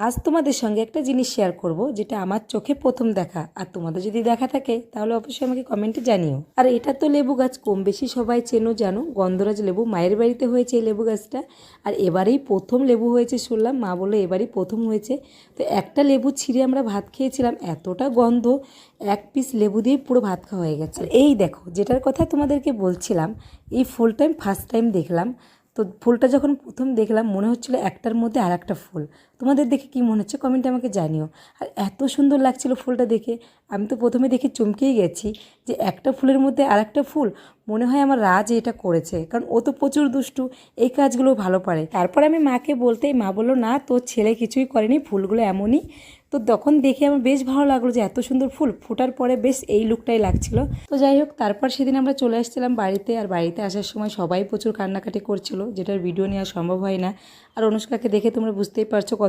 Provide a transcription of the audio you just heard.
আজ তোমাদের সঙ্গে একটা জিনিস শেয়ার করব, যেটা আমার চোখে প্রথম দেখা। আর তোমাদের যদি দেখা থাকে তাহলে অবশ্যই আমাকে কমেন্টে জানিও। আর এটা তো লেবু গাছ, কম বেশি সবাই চেনো জানো, গন্ধরাজ লেবু। মায়ের বাড়িতে হয়েছে এই লেবু গাছটা, আর এবারেই প্রথম লেবু হয়েছে শুনলাম, মা বললো এবারই প্রথম হয়েছে। তো একটা লেবু ছিঁড়ে আমরা ভাত খেয়েছিলাম, এতটা গন্ধ, এক পিস লেবু দিয়ে পুরো ভাত খাওয়া হয়ে গেছে। এই দেখো, যেটার কথা তোমাদেরকে বলছিলাম, এই ফুলটা আমি ফার্স্ট টাইম দেখলাম। তো ফুলটা যখন প্রথম দেখলাম মনে হচ্ছিলো একটার মধ্যে আর একটা ফুল। তোমাদের দেখে কি মনে হচ্ছে কমেন্টে আমাকে জানিও। আর এত সুন্দর লাগছিল ফুলটা দেখে, আমি তো প্রথমে দেখে চমকেই গেছি যে একটা ফুলের মধ্যে আর একটা ফুল। মনে হয় আমার রাজ এটা করেছে, কারণ ও তো প্রচুর দুষ্টু, এই কাজগুলো ভালো পারে। তারপর আমি মাকে বলতেই মা বললো না, তোর ছেলে কিছুই করেনি, ফুলগুলো এমনই। তো তখন দেখে আমার বেশ ভালো লাগলো যে এত সুন্দর ফুল ফোটার পরে বেশ এই লুকটাই লাগছিল। তো যাই হোক, তারপর সেদিন আমরা চলে আসছিলাম বাড়িতে। আর বাড়িতে আসার সময় সবাই প্রচুর কান্নাকাটি করছিল, যেটার ভিডিও নেওয়া সম্ভব হয় না। আর অনুষ্কাকে দেখে তোমরা বুঝতেই পারছো কত